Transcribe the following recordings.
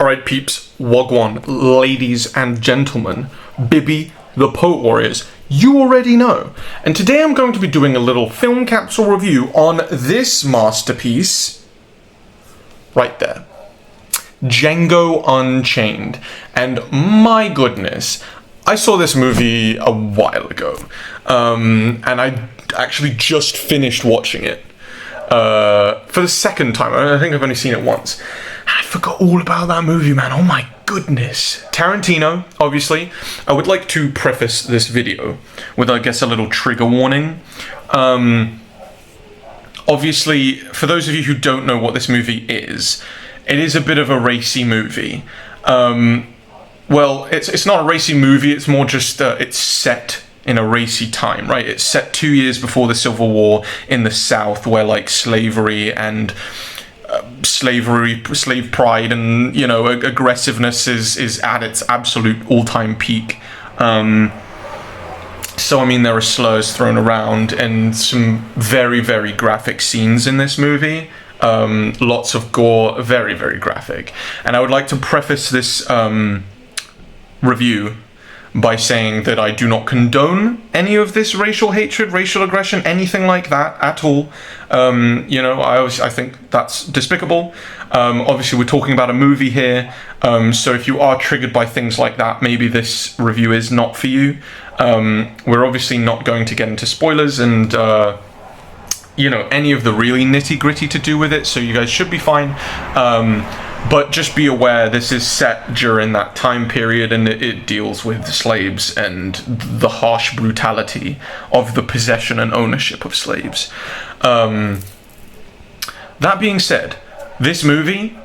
Alright peeps, Wagwan, ladies and gentlemen, Bibby, the Poet Warriors, you already know. And today I'm going to be doing a little film capsule review on this masterpiece, right there. Django Unchained. And my goodness, I saw this movie a while ago, and I actually just finished watching it for the second time. I think I've only seen it once. I forgot all about that movie, man. Oh my goodness. Tarantino, obviously. I would like to preface this video with, I guess, a little trigger warning. Obviously, for those of you who don't know what this movie is, it is a bit of a racy movie. Well, it's not a racy movie, it's more just, it's set in a racy time, right? It's set 2 years before the Civil War in the South, where, like, slavery and slave pride and, you know, aggressiveness is at its absolute all-time peak. So, I mean, there are slurs thrown around and some very, very graphic scenes in this movie. Lots of gore, very, very graphic. And I would like to preface this review by saying that I do not condone any of this racial hatred, racial aggression, anything like that at all. You know, I think that's despicable. Obviously, we're talking about a movie here, so if you are triggered by things like that, maybe this review is not for you. We're obviously not going to get into spoilers and, you know, any of the really nitty-gritty to do with it, so you guys should be fine. But just be aware, this is set during that time period, and it deals with slaves and the harsh brutality of the possession and ownership of slaves. That being said, this movie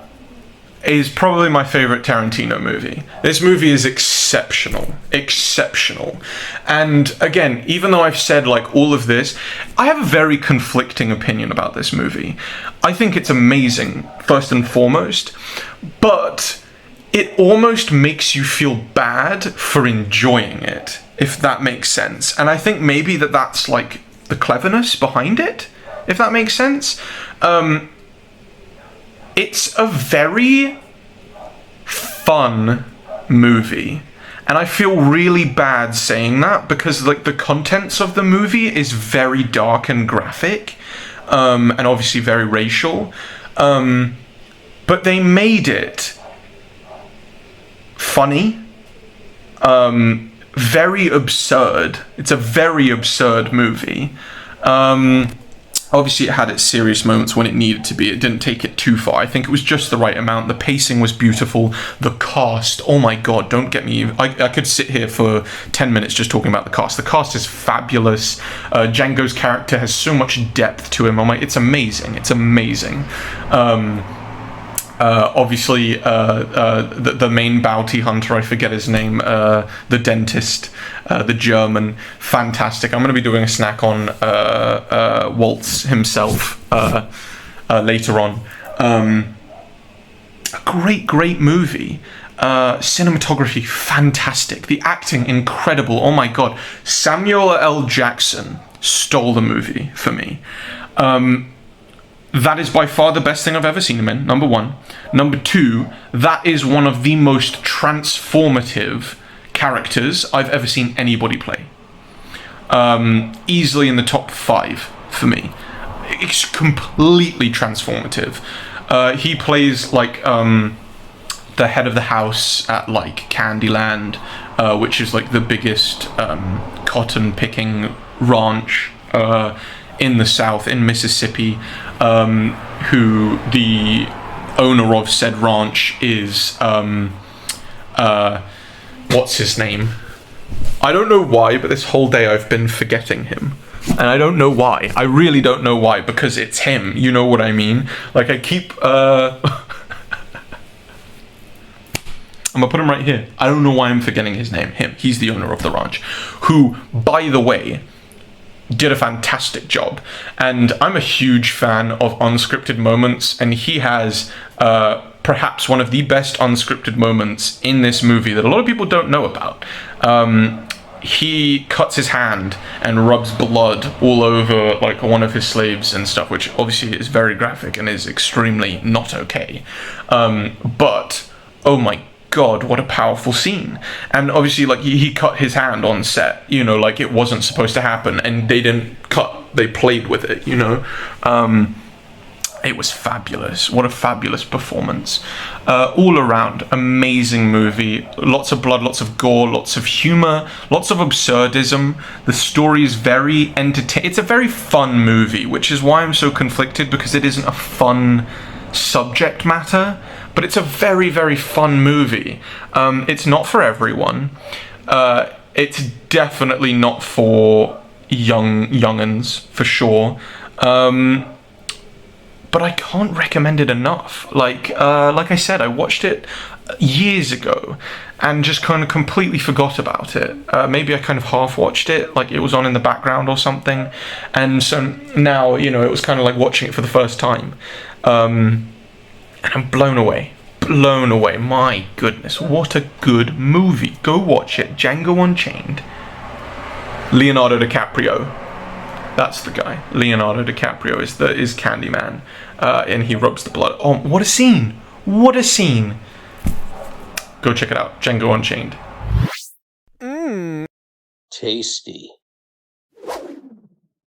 is probably my favorite Tarantino movie. This movie is exceptional. And again, even though I've said like all of this, I have a very conflicting opinion about this movie. I think it's amazing, first and foremost, but it almost makes you feel bad for enjoying it, if that makes sense. And I think maybe that's like the cleverness behind it, if that makes sense. It's a very fun movie, and I feel really bad saying that because like the contents of the movie is very dark and graphic, and obviously very racial, but they made it funny, very absurd. It's a very absurd movie. Obviously, it had its serious moments when it needed to be. It didn't take it too far. I think it was just the right amount. The pacing was beautiful. The cast, oh my god, don't get me... I could sit here for 10 minutes just talking about the cast. The cast is fabulous. Django's character has so much depth to him. It's amazing. It's amazing. Obviously, the main bounty hunter, I forget his name, the dentist, the German, fantastic. I'm going to be doing a snack on Waltz himself later on. A great movie. Cinematography, fantastic. The acting, incredible. Oh my god. Samuel L. Jackson stole the movie for me. That is by far the best thing I've ever seen him in, number one. Number two, that is one of the most transformative characters I've ever seen anybody play. Easily in the top 5 for me. It's completely transformative. He plays like the head of the house at like Candyland, which is like the biggest cotton picking ranch in the South, in Mississippi, who the owner of said ranch is, what's his name? I don't know why, but this whole day I've been forgetting him. And I don't know why. I really don't know why, because it's him, you know what I mean? Like, I keep, I'm gonna put him right here. I don't know why I'm forgetting his name. Him. He's the owner of the ranch, who, by the way, did a fantastic job. And I'm a huge fan of unscripted moments, and he has perhaps one of the best unscripted moments in this movie that a lot of people don't know about. He cuts his hand and rubs blood all over like one of his slaves and stuff, which obviously is very graphic and is extremely not okay. But oh my god, what a powerful scene. And obviously, like, he cut his hand on set, you know, like, it wasn't supposed to happen, and they didn't cut, they played with it, you know. It was fabulous. What a fabulous performance. All around, amazing movie. Lots of blood, lots of gore, lots of humor, lots of absurdism. The story is very entertaining. It's a very fun movie, which is why I'm so conflicted, because it isn't a fun subject matter, but it's a very, very fun movie. It's not for everyone. It's definitely not for young'uns, for sure. But I can't recommend it enough. Like I said, I watched it years ago and just kind of completely forgot about it. Maybe I kind of half watched it, like it was on in the background or something. And so now, you know, it was kind of like watching it for the first time. And I'm blown away. Blown away. My goodness, what a good movie. Go watch it. Django Unchained. Leonardo DiCaprio. That's the guy. Leonardo DiCaprio is Candyman, and he rubs the blood. Oh, what a scene! What a scene! Go check it out. Django Unchained. Tasty.